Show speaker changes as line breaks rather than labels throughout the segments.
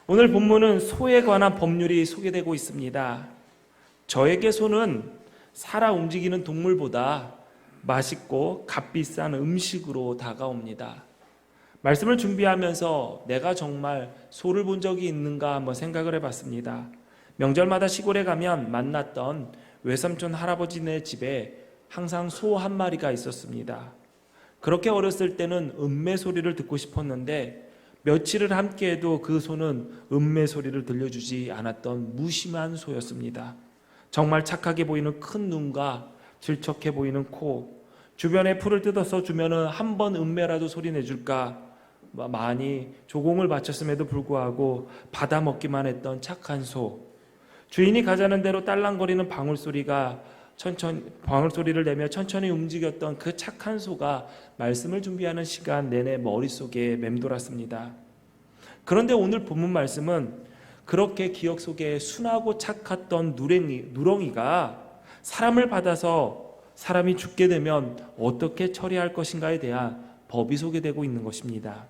오늘 본문은 소에 관한 법률이 소개되고 있습니다. 저에게 소는 살아 움직이는 동물보다 맛있고 값비싼 음식으로 다가옵니다. 말씀을 준비하면서 내가 정말 소를 본 적이 있는가 한번 생각을 해봤습니다. 명절마다 시골에 가면 만났던 외삼촌 할아버지네 집에 항상 소 한 마리가 있었습니다. 그렇게 어렸을 때는 음매 소리를 듣고 싶었는데 며칠을 함께해도 그 소는 음매 소리를 들려주지 않았던 무심한 소였습니다. 정말 착하게 보이는 큰 눈과 질척해 보이는 코, 주변에 풀을 뜯어서 주면은 한 번 음매라도 소리 내줄까 많이 조공을 바쳤음에도 불구하고 받아먹기만 했던 착한 소. 주인이 가자는 대로 딸랑거리는 방울소리를 내며 천천히 움직였던 그 착한 소가 말씀을 준비하는 시간 내내 머릿속에 맴돌았습니다. 그런데 오늘 본문 말씀은 그렇게 기억 속에 순하고 착했던 누렁이가 사람을 받아서 사람이 죽게 되면 어떻게 처리할 것인가에 대한 법이 소개되고 있는 것입니다.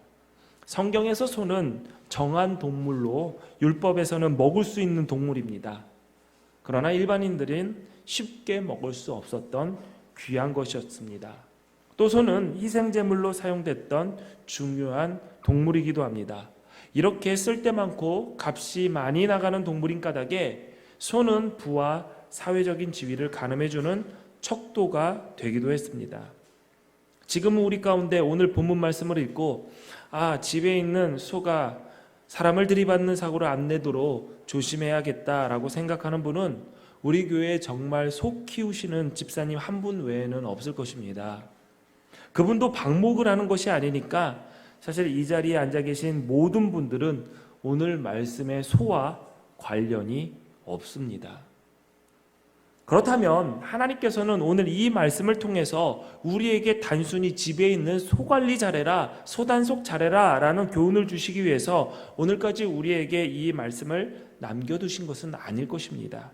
성경에서 소는 정한 동물로 율법에서는 먹을 수 있는 동물입니다. 그러나 일반인들은 쉽게 먹을 수 없었던 귀한 것이었습니다. 또 소는 희생제물로 사용됐던 중요한 동물이기도 합니다. 이렇게 쓸데많고 값이 많이 나가는 동물인 까닭에 소는 부와 사회적인 지위를 가늠해주는 척도가 되기도 했습니다. 지금은 우리 가운데 오늘 본문 말씀을 읽고 집에 있는 소가 사람을 들이받는 사고를 안 내도록 조심해야겠다라고 생각하는 분은 우리 교회에 정말 소 키우시는 집사님 한 분 외에는 없을 것입니다. 그분도 방목을 하는 것이 아니니까 사실 이 자리에 앉아 계신 모든 분들은 오늘 말씀의 소와 관련이 없습니다. 그렇다면 하나님께서는 오늘 이 말씀을 통해서 우리에게 단순히 집에 있는 소 관리 잘해라, 소 단속 잘해라 라는 교훈을 주시기 위해서 오늘까지 우리에게 이 말씀을 남겨두신 것은 아닐 것입니다.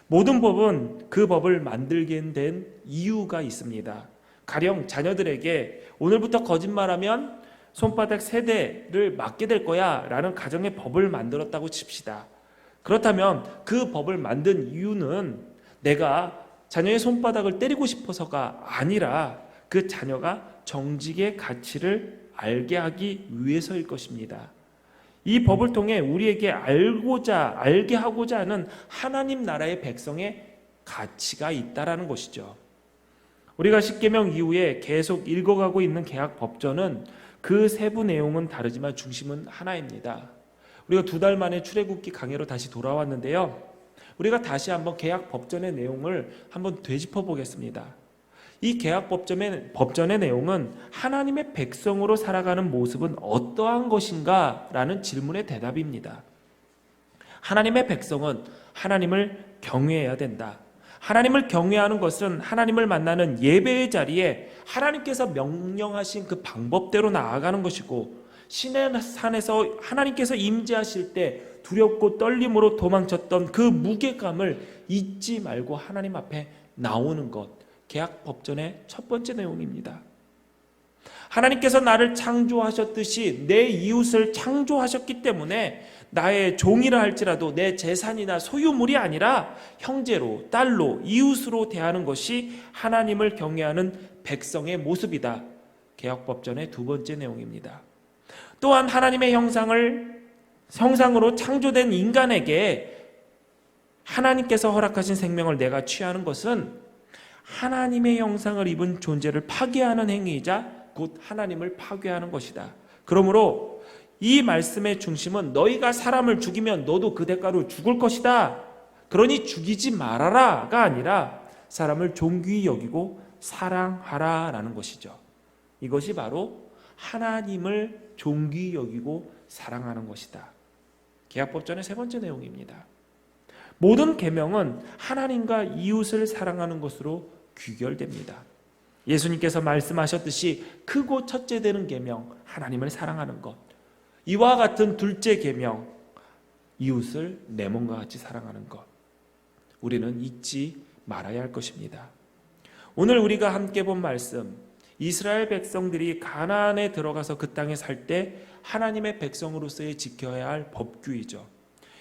모든 법은 그 법을 만들게 된 이유가 있습니다. 가령 자녀들에게 오늘부터 거짓말하면 손바닥 3대를 맞게 될 거야 라는 가정의 법을 만들었다고 칩시다. 그렇다면 그 법을 만든 이유는 내가 자녀의 손바닥을 때리고 싶어서가 아니라 그 자녀가 정직의 가치를 알게 하기 위해서일 것입니다. 이 법을 통해 우리에게 알게 하고자 하는 하나님 나라의 백성의 가치가 있다라는 것이죠. 우리가 십계명 이후에 계속 읽어가고 있는 개역 법전은 그 세부 내용은 다르지만 중심은 하나입니다. 우리가 2달 만에 출애굽기 강해로 다시 돌아왔는데요. 우리가 다시 한번 개역 법전의 내용을 한번 되짚어 보겠습니다. 이 개역 법전의 내용은 하나님의 백성으로 살아가는 모습은 어떠한 것인가? 라는 질문의 대답입니다. 하나님의 백성은 하나님을 경외해야 된다. 하나님을 경외하는 것은 하나님을 만나는 예배의 자리에 하나님께서 명령하신 그 방법대로 나아가는 것이고, 신의 산에서 하나님께서 임재하실 때 두렵고 떨림으로 도망쳤던 그 무게감을 잊지 말고 하나님 앞에 나오는 것, 개역 법전의 첫 번째 내용입니다. 하나님께서 나를 창조하셨듯이 내 이웃을 창조하셨기 때문에 나의 종이라 할지라도 내 재산이나 소유물이 아니라 형제로, 딸로, 이웃으로 대하는 것이 하나님을 경외하는 백성의 모습이다. 개역 법전의 2번째 내용입니다. 또한 하나님의 형상으로 창조된 인간에게 하나님께서 허락하신 생명을 내가 취하는 것은 하나님의 형상을 입은 존재를 파괴하는 행위이자 곧 하나님을 파괴하는 것이다. 그러므로 이 말씀의 중심은 너희가 사람을 죽이면 너도 그 대가로 죽을 것이다. 그러니 죽이지 말아라가 아니라 사람을 존귀히 여기고 사랑하라 라는 것이죠. 이것이 바로 하나님을 존귀히 여기고 사랑하는 것이다. 개역법전의 3번째 내용입니다. 모든 계명은 하나님과 이웃을 사랑하는 것으로 귀결됩니다. 예수님께서 말씀하셨듯이 크고 첫째 되는 계명, 하나님을 사랑하는 것. 이와 같은 둘째 계명, 이웃을 내 몸과 같이 사랑하는 것. 우리는 잊지 말아야 할 것입니다. 오늘 우리가 함께 본 말씀, 이스라엘 백성들이 가나안에 들어가서 그 땅에 살 때 하나님의 백성으로서의 지켜야 할 법규이죠.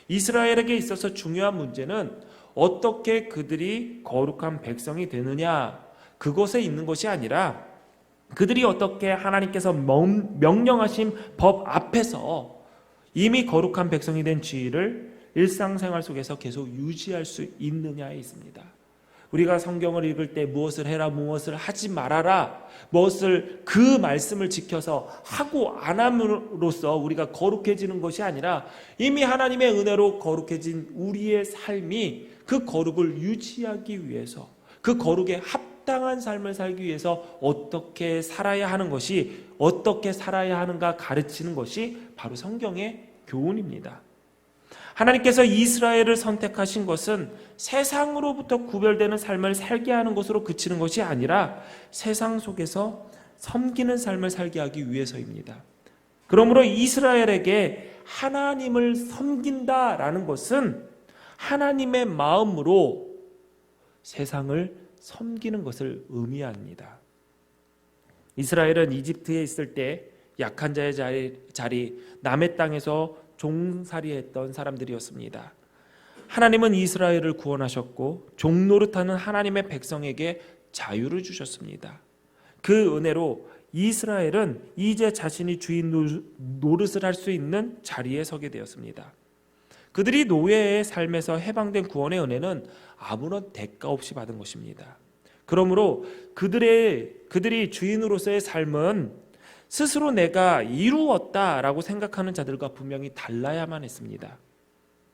이스라엘에게 있어서 중요한 문제는 어떻게 그들이 거룩한 백성이 되느냐, 그것에 있는 것이 아니라 그들이 어떻게 하나님께서 명령하신 법 앞에서 이미 거룩한 백성이 된 지위를 일상생활 속에서 계속 유지할 수 있느냐에 있습니다. 우리가 성경을 읽을 때 무엇을 해라, 무엇을 하지 말아라, 무엇을 그 말씀을 지켜서 하고 안 함으로써 우리가 거룩해지는 것이 아니라 이미 하나님의 은혜로 거룩해진 우리의 삶이 그 거룩을 유지하기 위해서, 그 거룩에 합당한 삶을 살기 위해서 어떻게 살아야 하는 것이, 어떻게 살아야 하는가 가르치는 것이 바로 성경의 교훈입니다. 하나님께서 이스라엘을 선택하신 것은 세상으로부터 구별되는 삶을 살게 하는 것으로 그치는 것이 아니라 세상 속에서 섬기는 삶을 살게 하기 위해서입니다. 그러므로 이스라엘에게 하나님을 섬긴다라는 것은 하나님의 마음으로 세상을 섬기는 것을 의미합니다. 이스라엘은 이집트에 있을 때 약한 자의 자리, 남의 땅에서 종살이했던 사람들이었습니다. 하나님은 이스라엘을 구원하셨고 종노릇하는 하나님의 백성에게 자유를 주셨습니다. 그 은혜로 이스라엘은 이제 자신이 주인 노릇을 할 수 있는 자리에 서게 되었습니다. 그들이 노예의 삶에서 해방된 구원의 은혜는 아무런 대가 없이 받은 것입니다. 그러므로 그들이 주인으로서의 삶은 스스로 내가 이루었다라고 생각하는 자들과 분명히 달라야만 했습니다.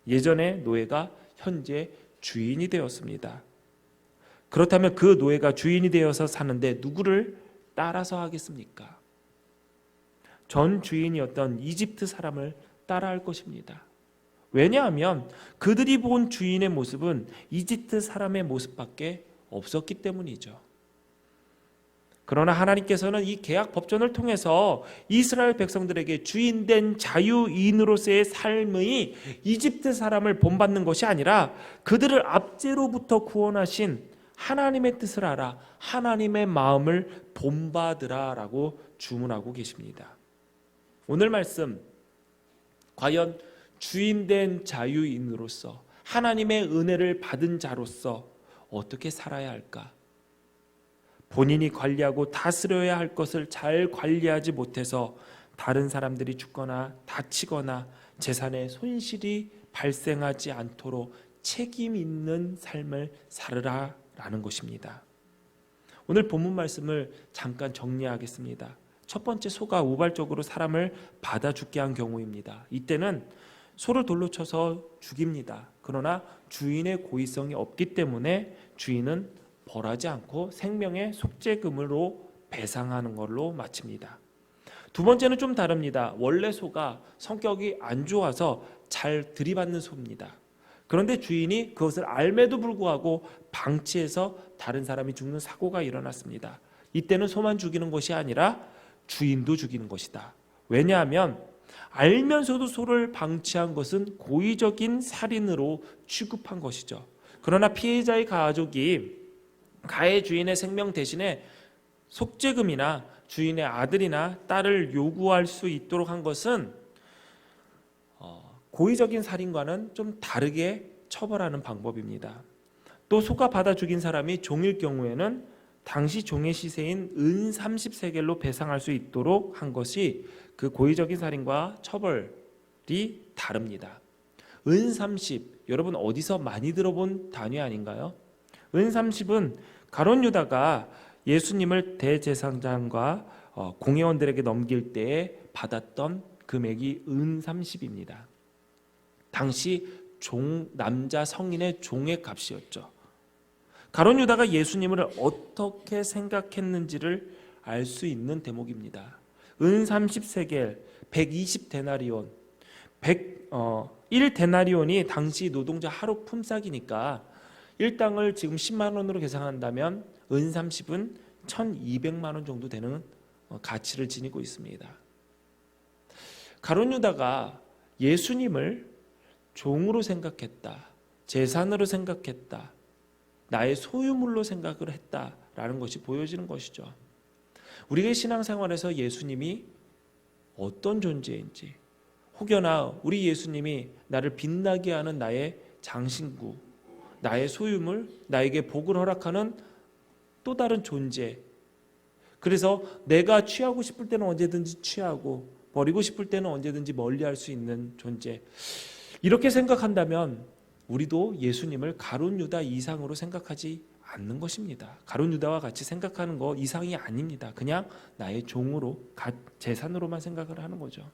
예전에 노예가 현재 주인이 되었습니다. 그렇다면 그 노예가 주인이 되어서 사는데 누구를 따라서 하겠습니까? 전 주인이었던 이집트 사람을 따라할 것입니다. 왜냐하면 그들이 본 주인의 모습은 이집트 사람의 모습밖에 없었기 때문이죠. 그러나 하나님께서는 이 계약 법전을 통해서 이스라엘 백성들에게 주인된 자유인으로서의 삶의 이집트 사람을 본받는 것이 아니라 그들을 압제로부터 구원하신 하나님의 뜻을 알아 하나님의 마음을 본받으라라고 주문하고 계십니다. 오늘 말씀, 과연 주인된 자유인으로서 하나님의 은혜를 받은 자로서 어떻게 살아야 할까? 본인이 관리하고 다스려야 할 것을 잘 관리하지 못해서 다른 사람들이 죽거나 다치거나 재산에 손실이 발생하지 않도록 책임 있는 삶을 살으라라는 것입니다. 오늘 본문 말씀을 잠깐 정리하겠습니다. 첫 번째, 소가 우발적으로 사람을 받아 죽게 한 경우입니다. 이때는 소를 돌로 쳐서 죽입니다. 그러나 주인의 고의성이 없기 때문에 주인은 벌하지 않고 생명의 속죄금으로 배상하는 걸로 마칩니다. 두 번째는 좀 다릅니다. 원래 소가 성격이 안 좋아서 잘 들이받는 소입니다. 그런데 주인이 그것을 알매도 불구하고 방치해서 다른 사람이 죽는 사고가 일어났습니다. 이때는 소만 죽이는 것이 아니라 주인도 죽이는 것이다. 왜냐하면 알면서도 소를 방치한 것은 고의적인 살인으로 취급한 것이죠. 그러나 피해자의 가족이 가해 주인의 생명 대신에 속죄금이나 주인의 아들이나 딸을 요구할 수 있도록 한 것은 고의적인 살인과는 좀 다르게 처벌하는 방법입니다. 또 소가 받아 죽인 사람이 종일 경우에는 당시 종의 시세인 은 30세겔로 배상할 수 있도록 한 것이 그 고의적인 살인과 처벌이 다릅니다. 은 30, 여러분 어디서 많이 들어본 단위 아닌가요? 은 30은 가룟 유다가 예수님을 대제사장과 공회원들에게 넘길 때에 받았던 금액이 은 30입니다. 당시 남자 성인의 종의 값이었죠. 가룟 유다가 예수님을 어떻게 생각했는지를 알 수 있는 대목입니다. 은 30세겔, 120데나리온, 1데나리온이 당시 노동자 하루 품삯이니까 일당을 지금 10만 원으로 계산한다면 은 30은 1200만 원 정도 되는 가치를 지니고 있습니다. 가룟 유다가 예수님을 종으로 생각했다, 재산으로 생각했다, 나의 소유물로 생각을 했다라는 것이 보여지는 것이죠. 우리의 신앙생활에서 예수님이 어떤 존재인지, 혹여나 우리 예수님이 나를 빛나게 하는 나의 장신구, 나의 소유물, 나에게 복을 허락하는 또 다른 존재, 그래서 내가 취하고 싶을 때는 언제든지 취하고 버리고 싶을 때는 언제든지 멀리할 수 있는 존재, 이렇게 생각한다면 우리도 예수님을 가룟 유다 이상으로 생각하지 않는 것입니다. 가룟 유다와 같이 생각하는 거 이상이 아닙니다. 그냥 나의 종으로, 재산으로만 생각을 하는 거죠.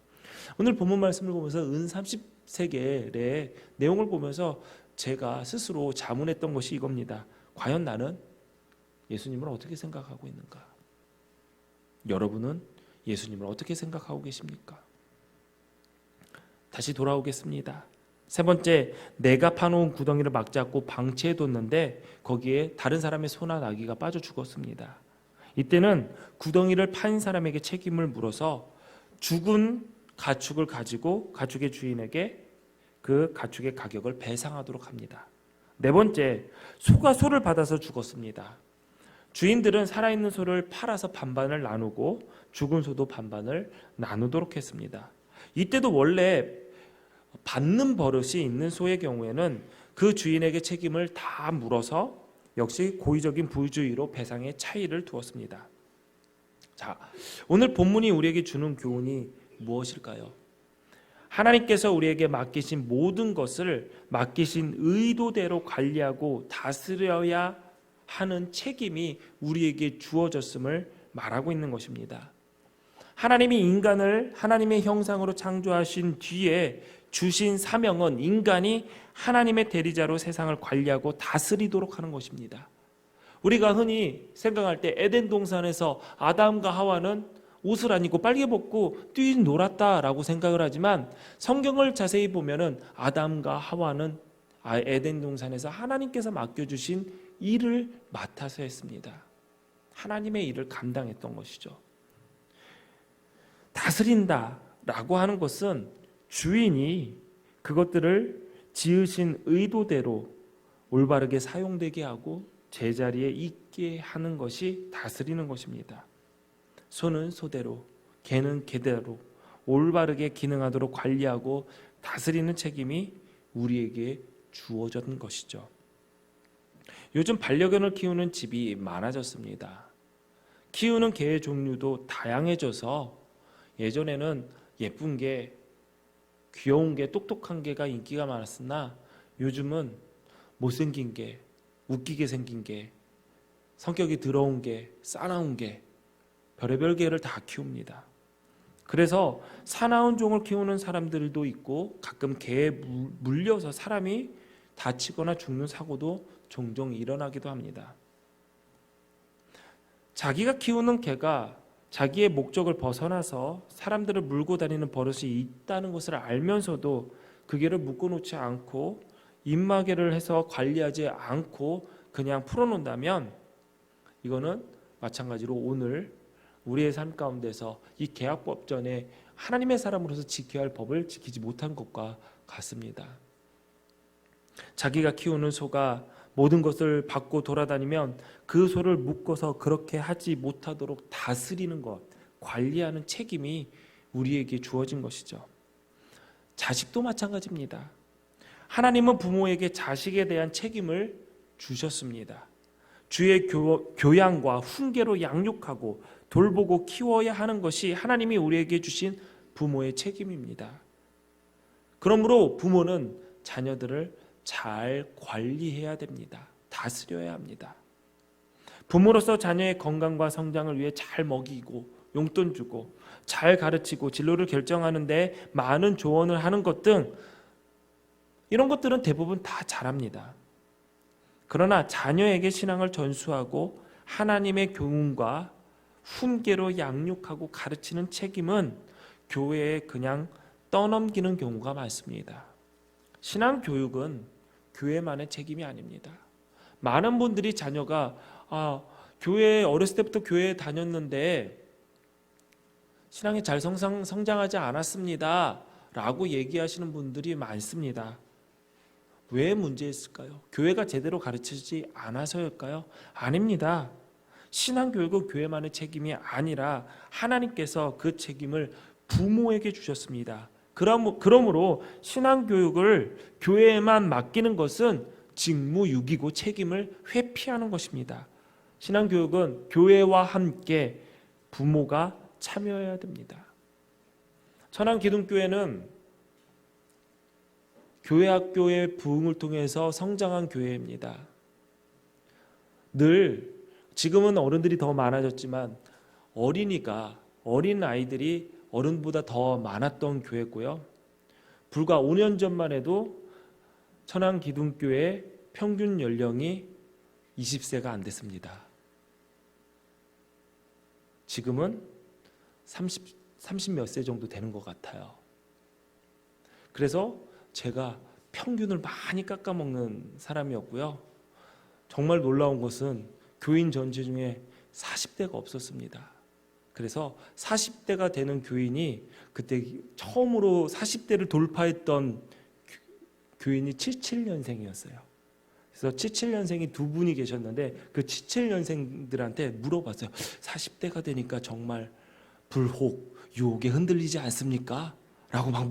오늘 본문 말씀을 보면서 은 30세겔의 내용을 보면서 제가 스스로 자문했던 것이 이겁니다. 과연 나는 예수님을 어떻게 생각하고 있는가? 여러분은 예수님을 어떻게 생각하고 계십니까? 다시 돌아오겠습니다. 세 번째, 내가 파놓은 구덩이를 막 잡고 방치해뒀는데 거기에 다른 사람의 소나 나귀가 빠져 죽었습니다. 이때는 구덩이를 판 사람에게 책임을 물어서 죽은 가축을 가지고 가축의 주인에게 그 가축의 가격을 배상하도록 합니다. 네 번째, 소가 소를 받아서 죽었습니다. 주인들은 살아있는 소를 팔아서 반반을 나누고 죽은 소도 반반을 나누도록 했습니다. 이때도 원래 받는 버릇이 있는 소의 경우에는 그 주인에게 책임을 다 물어서 역시 고의적인 부주의로 배상의 차이를 두었습니다. 자, 오늘 본문이 우리에게 주는 교훈이 무엇일까요? 하나님께서 우리에게 맡기신 모든 것을 맡기신 의도대로 관리하고 다스려야 하는 책임이 우리에게 주어졌음을 말하고 있는 것입니다. 하나님이 인간을 하나님의 형상으로 창조하신 뒤에 주신 사명은 인간이 하나님의 대리자로 세상을 관리하고 다스리도록 하는 것입니다. 우리가 흔히 생각할 때 에덴 동산에서 아담과 하와는 옷을 안 입고 빨개 벗고 뛰놀았다라고 생각을 하지만 성경을 자세히 보면은 아담과 하와는 에덴 동산에서 하나님께서 맡겨주신 일을 맡아서 했습니다. 하나님의 일을 감당했던 것이죠. 다스린다라고 하는 것은 주인이 그것들을 지으신 의도대로 올바르게 사용되게 하고 제자리에 있게 하는 것이 다스리는 것입니다. 소는 소대로, 개는 개대로 올바르게 기능하도록 관리하고 다스리는 책임이 우리에게 주어진 것이죠. 요즘 반려견을 키우는 집이 많아졌습니다. 키우는 개의 종류도 다양해져서 예전에는 예쁜 개, 귀여운 개, 똑똑한 개가 인기가 많았으나 요즘은 못생긴 개, 웃기게 생긴 개, 성격이 더러운 개, 싸나운 개, 별의별 개를 다 키웁니다. 그래서 사나운 종을 키우는 사람들도 있고 가끔 개에 물려서 사람이 다치거나 죽는 사고도 종종 일어나기도 합니다. 자기가 키우는 개가 자기의 목적을 벗어나서 사람들을 물고 다니는 버릇이 있다는 것을 알면서도 그 개를 묶어놓지 않고 입마개를 해서 관리하지 않고 그냥 풀어놓는다면 이거는 마찬가지로 오늘 우리의 삶 가운데서 이 계약법전에 하나님의 사람으로서 지켜야 할 법을 지키지 못한 것과 같습니다. 자기가 키우는 소가 모든 것을 받고 돌아다니면 그 소를 묶어서 그렇게 하지 못하도록 다스리는 것, 관리하는 책임이 우리에게 주어진 것이죠. 자식도 마찬가지입니다. 하나님은 부모에게 자식에 대한 책임을 주셨습니다. 주의 교양과 훈계로 양육하고 돌보고 키워야 하는 것이 하나님이 우리에게 주신 부모의 책임입니다. 그러므로 부모는 자녀들을 잘 관리해야 됩니다. 다스려야 합니다. 부모로서 자녀의 건강과 성장을 위해 잘 먹이고 용돈 주고 잘 가르치고 진로를 결정하는데 많은 조언을 하는 것 등 이런 것들은 대부분 다 잘합니다. 그러나 자녀에게 신앙을 전수하고 하나님의 교훈과 훈계로 양육하고 가르치는 책임은 교회에 그냥 떠넘기는 경우가 많습니다. 신앙 교육은 교회만의 책임이 아닙니다. 많은 분들이 자녀가 교회 어렸을 때부터 교회에 다녔는데 신앙이 잘 성장하지 않았습니다 라고 얘기하시는 분들이 많습니다. 왜 문제였을까요? 교회가 제대로 가르치지 않아서일까요? 아닙니다. 신앙교육은 교회만의 책임이 아니라 하나님께서 그 책임을 부모에게 주셨습니다. 그러므로 신앙교육을 교회에만 맡기는 것은 직무유기고 책임을 회피하는 것입니다. 신앙교육은 교회와 함께 부모가 참여해야 됩니다. 천안기둥교회는 교회학교의 부흥을 통해서 성장한 교회입니다. 늘 지금은 어른들이 더 많아졌지만 어린 아이들이 어른보다 더 많았던 교회고요. 불과 5년 전만 해도 천안기둥교회 평균 연령이 20세가 안 됐습니다. 지금은 30 몇 세 정도 되는 것 같아요. 그래서 제가 평균을 많이 깎아먹는 사람이었고요. 정말 놀라운 것은 교인 전체 중에 40대가 없었습니다. 그래서 40대가 되는 교인이 그때 처음으로 40대를 돌파했던 교인이 77년생이었어요. 그래서 77년생이 두 분이 계셨는데 그 77년생들한테 물어봤어요. 40대가 되니까 정말 불혹, 유혹에 흔들리지 않습니까? 라고 막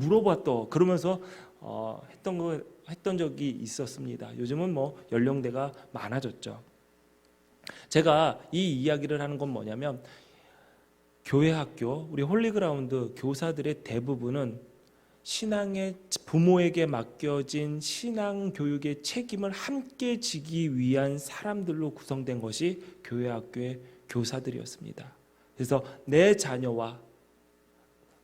그러면서 했던 적이 있었습니다. 요즘은 연령대가 많아졌죠. 제가 이 이야기를 하는 건 뭐냐면 교회 학교, 우리 홀리그라운드 교사들의 대부분은 신앙의 부모에게 맡겨진 신앙 교육의 책임을 함께 지기 위한 사람들로 구성된 것이 교회 학교의 교사들이었습니다. 그래서 내 자녀와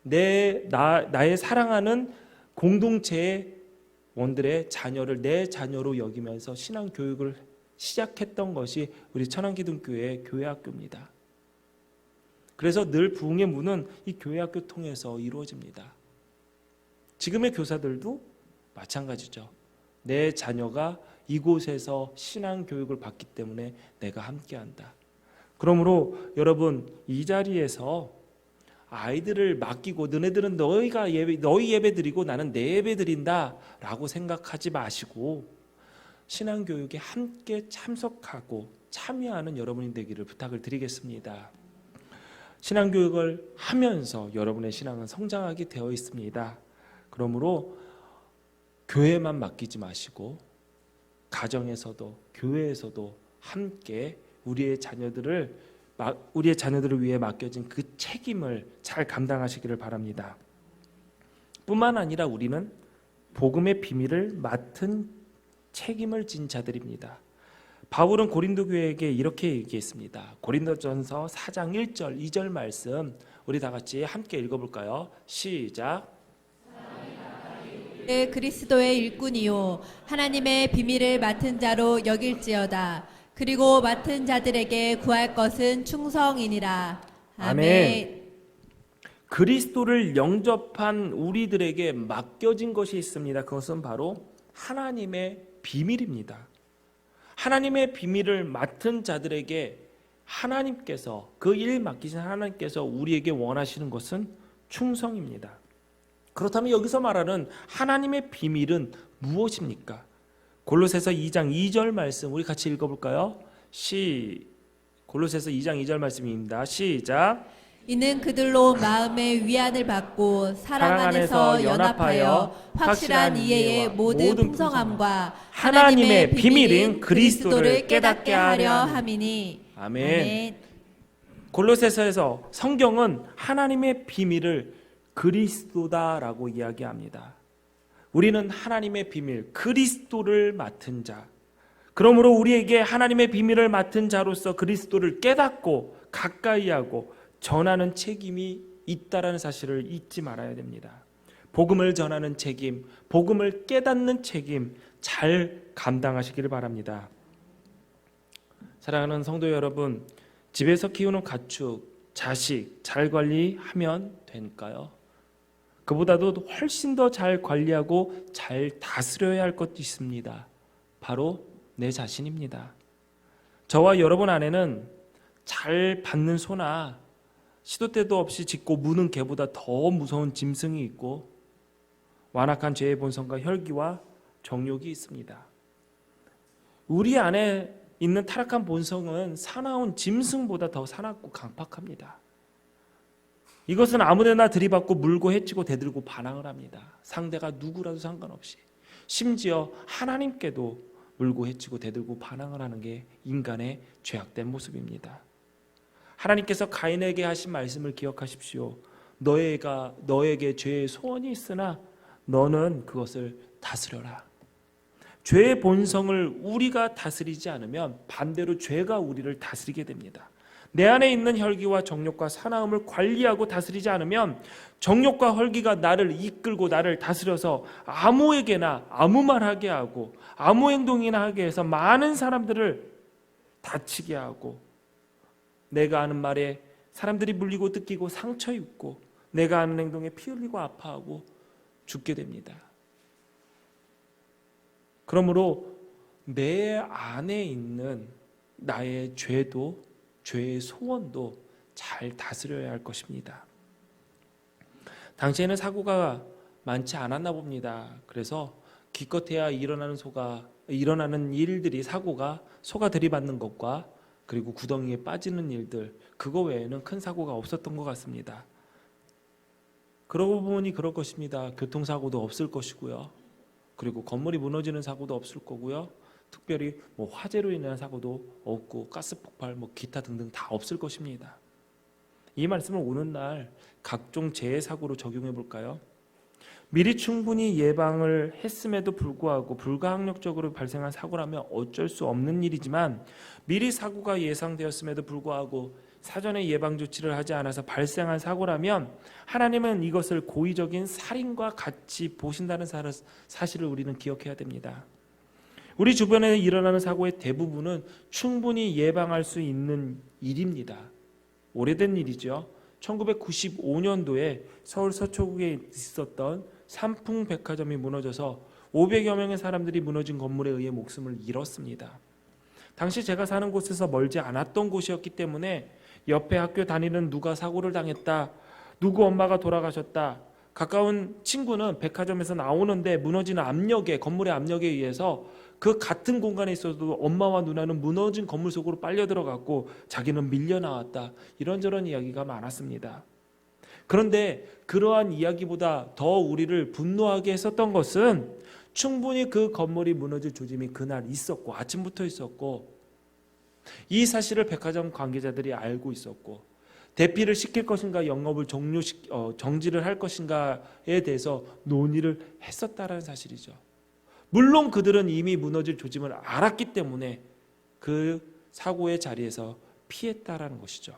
나의 사랑하는 공동체의 원들의 자녀를 내 자녀로 여기면서 신앙 교육을 시작했던 것이 우리 천안기둥교회의 교회학교입니다. 그래서 늘 부흥의 문은 이 교회학교 통해서 이루어집니다. 지금의 교사들도 마찬가지죠. 내 자녀가 이곳에서 신앙 교육을 받기 때문에 내가 함께한다. 그러므로 여러분 이 자리에서 아이들을 맡기고 너희들은 너희 예배 드리고 나는 내 예배 드린다 라고 생각하지 마시고 신앙교육에 함께 참석하고 참여하는 여러분이 되기를 부탁을 드리겠습니다. 신앙교육을 하면서 여러분의 신앙은 성장하게 되어 있습니다. 그러므로 교회만 맡기지 마시고 가정에서도 교회에서도 함께 우리의 자녀들을 위해 맡겨진 그 책임을 잘 감당하시기를 바랍니다. 뿐만 아니라 우리는 복음의 비밀을 맡은 책임을 진 자들입니다. 바울은 고린도 교회에게 이렇게 얘기했습니다. 고린도전서 4장 1절 2절 말씀 우리 다 같이 함께 읽어볼까요? 시작.
그리스도의 일꾼이요 하나님의 비밀을 맡은 자로 여길지어다. 그리고 맡은 자들에게 구할 것은 충성이니라. 아멘.
그리스도를 영접한 우리들에게 맡겨진 것이 있습니다. 그것은 바로 하나님의 비밀입니다. 하나님의 비밀을 맡은 자들에게 하나님께서 그 일 맡기신 하나님께서 우리에게 원하시는 것은 충성입니다. 그렇다면 여기서 말하는 하나님의 비밀은 무엇입니까? 골로새서 2장 2절 말씀 우리 같이 읽어볼까요? 골로새서 2장 2절 말씀입니다. 시작.
이는 그들로 마음의 위안을 받고 사랑 안에서 연합하여 확실한 이해의 모든 풍성함과 하나님의 비밀인 그리스도를 깨닫게 하려 함이니.
아멘. 골로새서에서 성경은 하나님의 비밀을 그리스도다라고 이야기합니다. 우리는 하나님의 비밀 그리스도를 맡은 자, 그러므로 우리에게 하나님의 비밀을 맡은 자로서 그리스도를 깨닫고 가까이 하고 전하는 책임이 있다라는 사실을 잊지 말아야 됩니다. 복음을 전하는 책임, 복음을 깨닫는 책임 잘 감당하시기를 바랍니다. 사랑하는 성도 여러분, 집에서 키우는 가축, 자식 잘 관리하면 될까요? 그보다도 훨씬 더 잘 관리하고 잘 다스려야 할 것도 있습니다. 바로 내 자신입니다. 저와 여러분 안에는 잘 받는 소나 시도 때도 없이 짖고 무는 개보다 더 무서운 짐승이 있고 완악한 죄의 본성과 혈기와 정욕이 있습니다. 우리 안에 있는 타락한 본성은 사나운 짐승보다 더 사납고 강팍합니다. 이것은 아무데나 들이받고 물고 해치고 대들고 반항을 합니다. 상대가 누구라도 상관없이, 심지어 하나님께도 물고 해치고 대들고 반항을 하는 게 인간의 죄악된 모습입니다. 하나님께서 가인에게 하신 말씀을 기억하십시오. 너에게 죄의 소원이 있으나 너는 그것을 다스려라. 죄의 본성을 우리가 다스리지 않으면 반대로 죄가 우리를 다스리게 됩니다. 내 안에 있는 혈기와 정욕과 사나움을 관리하고 다스리지 않으면 정욕과 혈기가 나를 이끌고 나를 다스려서 아무에게나 아무 말 하게 하고 아무 행동이나 하게 해서 많은 사람들을 다치게 하고, 내가 하는 말에 사람들이 물리고 뜯기고 상처 입고, 내가 하는 행동에 피 흘리고 아파하고 죽게 됩니다. 그러므로 내 안에 있는 나의 죄도, 죄의 소원도 잘 다스려야 할 것입니다. 당시에는 사고가 많지 않았나 봅니다. 그래서 기껏해야 일어나는 일들이, 소가 들이받는 것과 그리고 구덩이에 빠지는 일들, 그거 외에는 큰 사고가 없었던 것 같습니다. 그러고 보니 그럴 것입니다. 교통사고도 없을 것이고요. 그리고 건물이 무너지는 사고도 없을 거고요. 특별히 화재로 인한 사고도 없고 가스 폭발, 기타 등등 다 없을 것입니다. 이 말씀을 오늘날 각종 재해 사고로 적용해 볼까요? 미리 충분히 예방을 했음에도 불구하고 불가항력적으로 발생한 사고라면 어쩔 수 없는 일이지만, 미리 사고가 예상되었음에도 불구하고 사전에 예방 조치를 하지 않아서 발생한 사고라면 하나님은 이것을 고의적인 살인과 같이 보신다는 사실을 우리는 기억해야 됩니다. 우리 주변에 일어나는 사고의 대부분은 충분히 예방할 수 있는 일입니다. 오래된 일이죠. 1995년도에 서울 서초구에 있었던 삼풍백화점이 무너져서 500여 명의 사람들이 무너진 건물에 의해 목숨을 잃었습니다. 당시 제가 사는 곳에서 멀지 않았던 곳이었기 때문에 옆에 학교 다니는 누가 사고를 당했다, 누구 엄마가 돌아가셨다, 가까운 친구는 백화점에서 나오는데 무너지는 압력에, 건물의 압력에 의해서 그 같은 공간에 있어도 엄마와 누나는 무너진 건물 속으로 빨려 들어갔고 자기는 밀려 나왔다, 이런저런 이야기가 많았습니다. 그런데 그러한 이야기보다 더 우리를 분노하게 했었던 것은 충분히 그 건물이 무너질 조짐이 그날 있었고, 아침부터 있었고, 이 사실을 백화점 관계자들이 알고 있었고, 대피를 시킬 것인가 영업을 정지를 할 것인가에 대해서 논의를 했었다라는 사실이죠. 물론 그들은 이미 무너질 조짐을 알았기 때문에 그 사고의 자리에서 피했다라는 것이죠.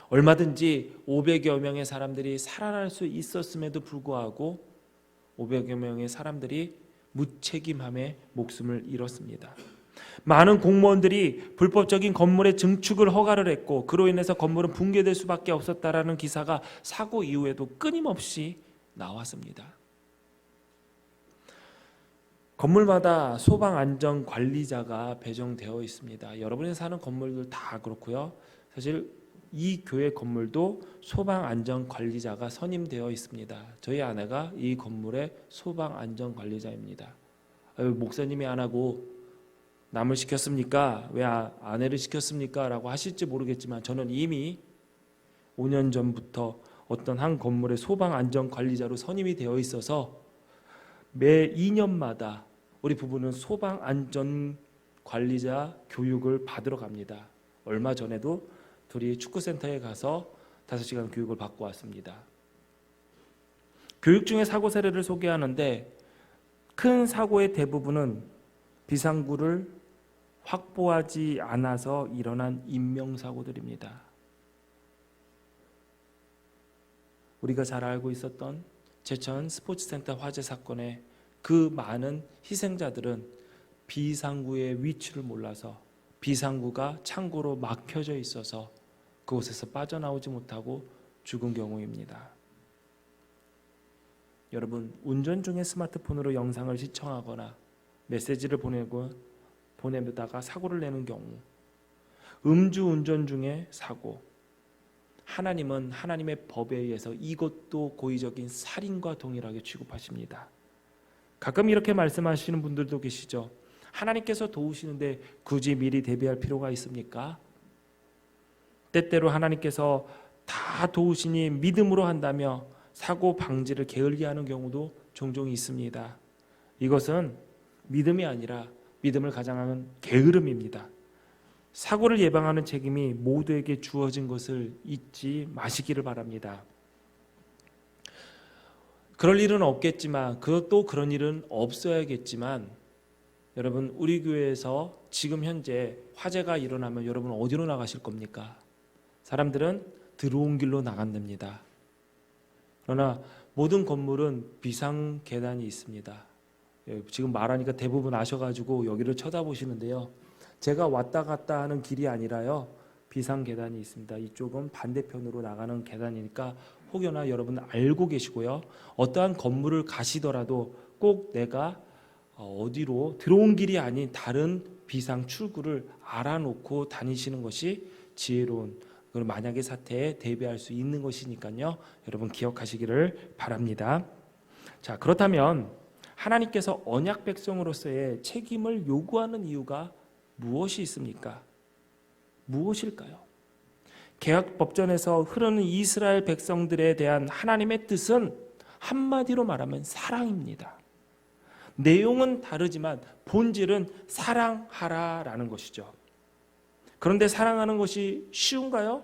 얼마든지 500여 명의 사람들이 살아날 수 있었음에도 불구하고 500여 명의 사람들이 무책임함에 목숨을 잃었습니다. 많은 공무원들이 불법적인 건물의 증축을 허가를 했고, 그로 인해서 건물은 붕괴될 수밖에 없었다라는 기사가 사고 이후에도 끊임없이 나왔습니다. 건물마다 소방안전관리자가 배정되어 있습니다. 여러분이 사는 건물들 다 그렇고요. 사실 이 교회 건물도 소방안전관리자가 선임되어 있습니다. 저희 아내가 이 건물의 소방안전관리자입니다. 목사님이 안 하고 남을 시켰습니까? 왜 아내를 시켰습니까? 라고 하실지 모르겠지만 저는 이미 5년 전부터 어떤 한 건물의 소방안전관리자로 선임이 되어 있어서 매 2년마다 우리 부부는 소방안전관리자 교육을 받으러 갑니다. 얼마 전에도 둘이 축구센터에 가서 5시간 교육을 받고 왔습니다. 교육 중에 사고 사례를 소개하는데, 큰 사고의 대부분은 비상구를 확보하지 않아서 일어난 인명사고들입니다. 우리가 잘 알고 있었던 제천 스포츠센터 화재 사건의 그 많은 희생자들은 비상구의 위치를 몰라서 비상구가 창고로 막혀져 있어서 그곳에서 빠져나오지 못하고 죽은 경우입니다. 여러분, 운전 중에 스마트폰으로 영상을 시청하거나 메시지를 보내다가 사고를 내는 경우, 음주운전 중에 사고, 하나님은 하나님의 법에 의해서 이것도 고의적인 살인과 동일하게 취급하십니다. 가끔 이렇게 말씀하시는 분들도 계시죠. 하나님께서 도우시는데 굳이 미리 대비할 필요가 있습니까? 때때로 하나님께서 다 도우시니 믿음으로 한다며 사고 방지를 게을리하는 경우도 종종 있습니다. 이것은 믿음이 아니라 믿음을 가장하는 게으름입니다. 사고를 예방하는 책임이 모두에게 주어진 것을 잊지 마시기를 바랍니다. 그럴 일은 없겠지만, 그것도 그런 일은 없어야겠지만, 여러분, 우리 교회에서 지금 현재 화재가 일어나면 여러분 어디로 나가실 겁니까? 사람들은 들어온 길로 나간답니다. 그러나 모든 건물은 비상 계단이 있습니다. 지금 말하니까 대부분 아셔가지고 여기를 쳐다보시는데요. 제가 왔다 갔다 하는 길이 아니라요, 비상 계단이 있습니다. 이쪽은 반대편으로 나가는 계단이니까 혹여나 여러분 알고 계시고요. 어떠한 건물을 가시더라도 꼭 내가 어디로 들어온 길이 아닌 다른 비상 출구를 알아놓고 다니시는 것이 지혜로운, 그리고 만약의 사태에 대비할 수 있는 것이니까요. 여러분 기억하시기를 바랍니다. 자, 그렇다면 하나님께서 언약 백성으로서의 책임을 요구하는 이유가 무엇이 있습니까? 무엇일까요? 개혁 법전에서 흐르는 이스라엘 백성들에 대한 하나님의 뜻은 한마디로 말하면 사랑입니다. 내용은 다르지만 본질은 사랑하라라는 것이죠. 그런데 사랑하는 것이 쉬운가요?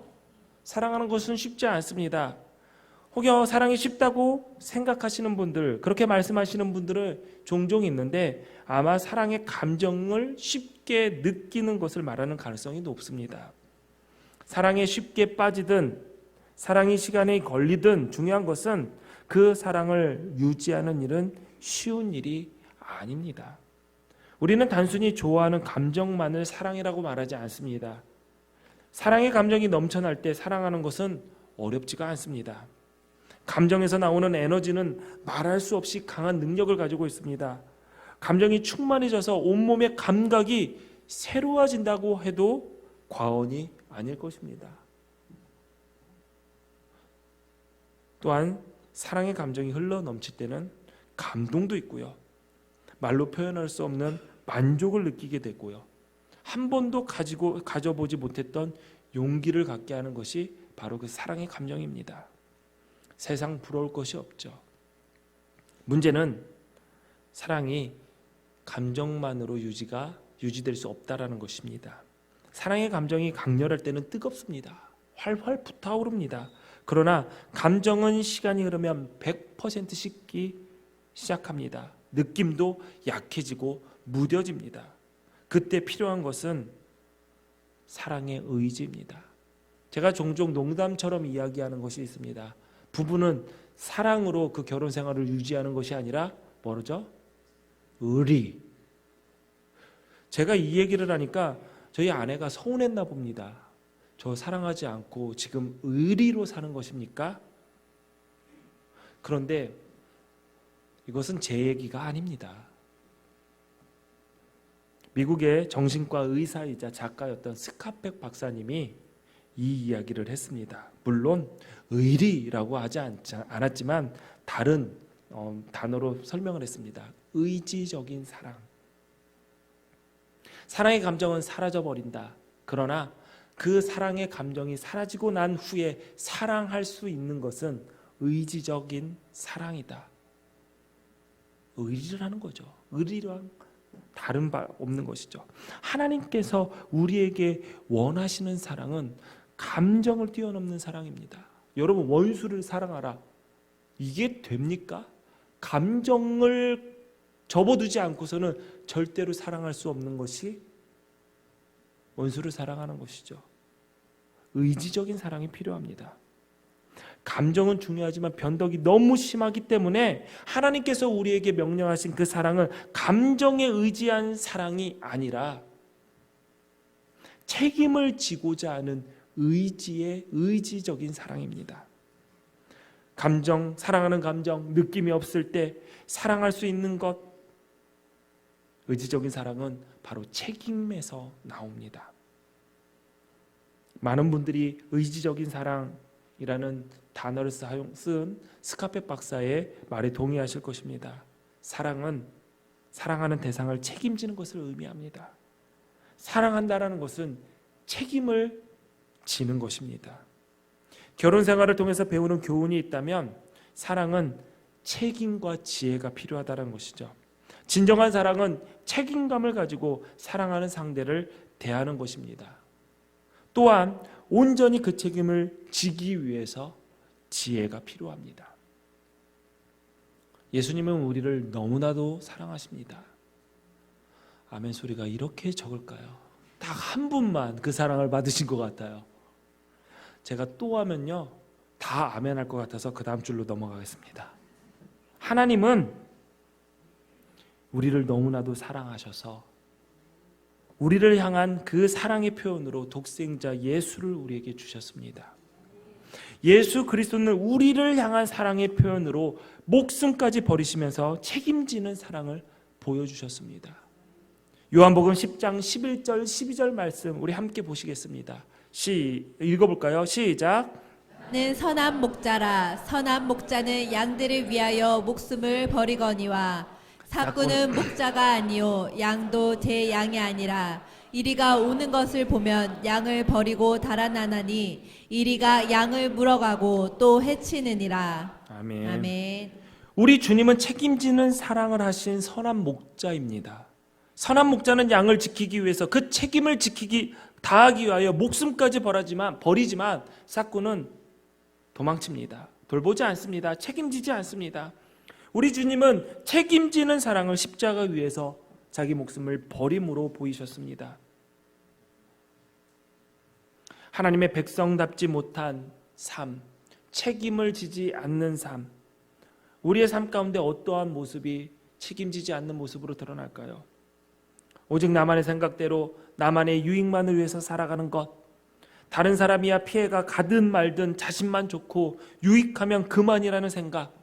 사랑하는 것은 쉽지 않습니다. 혹여 사랑이 쉽다고 생각하시는 분들, 그렇게 말씀하시는 분들은 종종 있는데 아마 사랑의 감정을 쉽게 느끼는 것을 말하는 가능성이 높습니다. 사랑에 쉽게 빠지든 사랑이 시간이 걸리든 중요한 것은 그 사랑을 유지하는 일은 쉬운 일이 아닙니다. 우리는 단순히 좋아하는 감정만을 사랑이라고 말하지 않습니다. 사랑의 감정이 넘쳐날 때 사랑하는 것은 어렵지가 않습니다. 감정에서 나오는 에너지는 말할 수 없이 강한 능력을 가지고 있습니다. 감정이 충만해져서 온몸의 감각이 새로워진다고 해도 과언이 아닐 것입니다. 또한 사랑의 감정이 흘러 넘칠 때는 감동도 있고요. 말로 표현할 수 없는 만족을 느끼게 되고요. 한 번도 가져보지 못했던 용기를 갖게 하는 것이 바로 그 사랑의 감정입니다. 세상 부러울 것이 없죠. 문제는 사랑이 감정만으로 유지될 수 없다라는 것입니다. 사랑의 감정이 강렬할 때는 뜨겁습니다. 활활 불타오릅니다. 그러나 감정은 시간이 흐르면 100% 식기 시작합니다. 느낌도 약해지고 무뎌집니다. 그때 필요한 것은 사랑의 의지입니다. 제가 종종 농담처럼 이야기하는 것이 있습니다. 부부는 사랑으로 그 결혼 생활을 유지하는 것이 아니라 뭐죠? 의리. 제가 이 얘기를 하니까 저희 아내가 서운했나 봅니다. 저 사랑하지 않고 지금 의리로 사는 것입니까? 그런데 이것은 제 얘기가 아닙니다. 미국의 정신과 의사이자 작가였던 스카펙 박사님이 이 이야기를 했습니다. 물론 의리라고 하지 않았지만 다른 단어로 설명을 했습니다. 의지적인 사랑. 사랑의 감정은 사라져버린다. 그러나 그 사랑의 감정이 사라지고 난 후에 사랑할 수 있는 것은 의지적인 사랑이다. 의리를 하는 거죠. 의리랑 다른 바 없는 것이죠. 하나님께서 우리에게 원하시는 사랑은 감정을 뛰어넘는 사랑입니다. 여러분, 원수를 사랑하라. 이게 됩니까? 감정을 접어두지 않고서는 절대로 사랑할 수 없는 것이 원수를 사랑하는 것이죠. 의지적인 사랑이 필요합니다. 감정은 중요하지만 변덕이 너무 심하기 때문에 하나님께서 우리에게 명령하신 그 사랑은 감정에 의지한 사랑이 아니라 책임을 지고자 하는 의지적인 사랑입니다. 감정, 사랑하는 감정, 느낌이 없을 때 사랑할 수 있는 것, 의지적인 사랑은 바로 책임에서 나옵니다. 많은 분들이 의지적인 사랑이라는 단어를 쓴 스카펙 박사의 말에 동의하실 것입니다. 사랑은 사랑하는 대상을 책임지는 것을 의미합니다. 사랑한다라는 것은 책임을 지는 것입니다. 결혼 생활을 통해서 배우는 교훈이 있다면 사랑은 책임과 지혜가 필요하다는 것이죠. 진정한 사랑은 책임감을 가지고 사랑하는 상대를 대하는 것입니다. 또한 온전히 그 책임을 지기 위해서 지혜가 필요합니다. 예수님은 우리를 너무나도 사랑하십니다. 아멘 소리가 이렇게 적을까요? 딱 한 분만 그 사랑을 받으신 것 같아요. 제가 또 하면요 다 아멘 할 것 같아서 그 다음 줄로 넘어가겠습니다. 하나님은 우리를 너무나도 사랑하셔서 우리를 향한 그 사랑의 표현으로 독생자 예수를 우리에게 주셨습니다. 예수 그리스도는 우리를 향한 사랑의 표현으로 목숨까지 버리시면서 책임지는 사랑을 보여주셨습니다. 요한복음 10장 11절 12절 말씀 우리 함께 보시겠습니다. 읽어볼까요? 시작.
는 선한 목자라. 선한 목자는 양들을 위하여 목숨을 버리거니와 사꾼은 목자가 아니요 양도 제 양이 아니라 이리가 오는 것을 보면 양을 버리고 달아나나니 이리가 양을 물어가고 또 해치느니라.
아멘.
아멘.
우리 주님은 책임지는 사랑을 하신 선한 목자입니다. 선한 목자는 양을 지키기 위해서 그 책임을 다하기 위하여 목숨까지 버리지만 사꾼은 도망칩니다. 돌보지 않습니다. 책임지지 않습니다. 우리 주님은 책임지는 사랑을 십자가 위에서 자기 목숨을 버림으로 보이셨습니다. 하나님의 백성답지 못한 삶, 책임을 지지 않는 삶, 우리의 삶 가운데 어떠한 모습이 책임지지 않는 모습으로 드러날까요? 오직 나만의 생각대로 나만의 유익만을 위해서 살아가는 것, 다른 사람이야 피해가 가든 말든 자신만 좋고 유익하면 그만이라는 생각,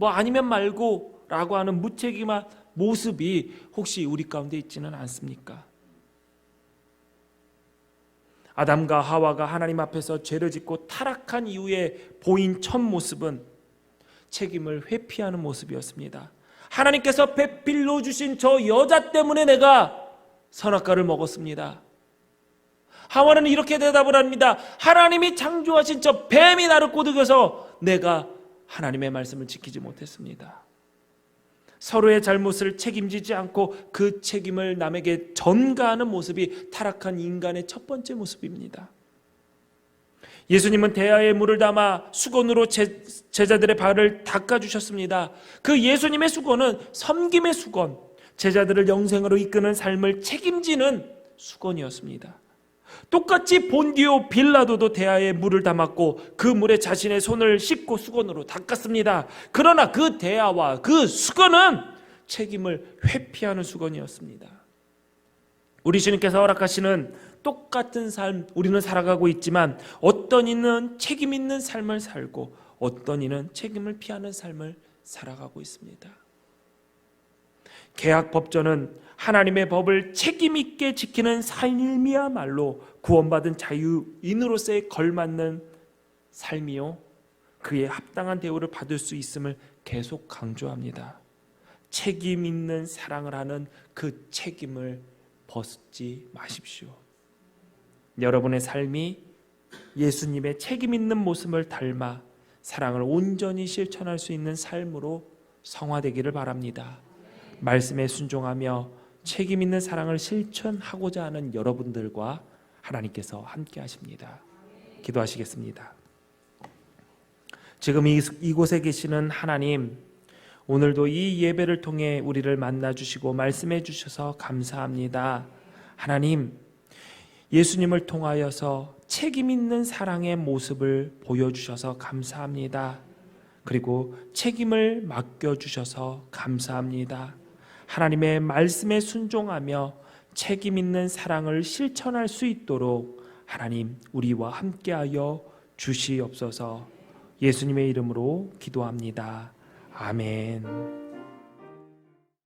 아니면 말고 라고 하는 무책임한 모습이 혹시 우리 가운데 있지는 않습니까? 아담과 하와가 하나님 앞에서 죄를 짓고 타락한 이후에 보인 첫 모습은 책임을 회피하는 모습이었습니다. 하나님께서 배필로 주신 저 여자 때문에 내가 선악과를 먹었습니다. 하와는 이렇게 대답을 합니다. 하나님이 창조하신 저 뱀이 나를 꼬드겨서 내가 하나님의 말씀을 지키지 못했습니다. 서로의 잘못을 책임지지 않고 그 책임을 남에게 전가하는 모습이 타락한 인간의 첫 번째 모습입니다. 예수님은 대야에 물을 담아 수건으로 제자들의 발을 닦아주셨습니다. 그 예수님의 수건은 섬김의 수건, 제자들을 영생으로 이끄는 삶을 책임지는 수건이었습니다. 똑같이 본디오 빌라도도 대야에 물을 담았고 그 물에 자신의 손을 씻고 수건으로 닦았습니다. 그러나 그 대야와 그 수건은 책임을 회피하는 수건이었습니다. 우리 주님께서 허락하시는 똑같은 삶 우리는 살아가고 있지만 어떤 이는 책임 있는 삶을 살고 어떤 이는 책임을 피하는 삶을 살아가고 있습니다. 개혁법전은 하나님의 법을 책임 있게 지키는 삶이야말로 구원받은 자유인으로서의 걸맞는 삶이요 그에 합당한 대우를 받을 수 있음을 계속 강조합니다. 책임 있는 사랑을 하는 그 책임을 벗지 마십시오. 여러분의 삶이 예수님의 책임 있는 모습을 닮아 사랑을 온전히 실천할 수 있는 삶으로 성화되기를 바랍니다. 말씀에 순종하며 책임 있는 사랑을 실천하고자 하는 여러분들과 하나님께서 함께 하십니다. 기도하시겠습니다. 지금 이곳에 계시는 하나님, 오늘도 이 예배를 통해 우리를 만나주시고 말씀해 주셔서 감사합니다. 하나님, 예수님을 통하여서 책임 있는 사랑의 모습을 보여주셔서 감사합니다. 그리고 책임을 맡겨주셔서 감사합니다. 하나님의 말씀에 순종하며 책임 있는 사랑을 실천할 수 있도록 하나님 우리와 함께하여 주시옵소서. 예수님의 이름으로 기도합니다. 아멘.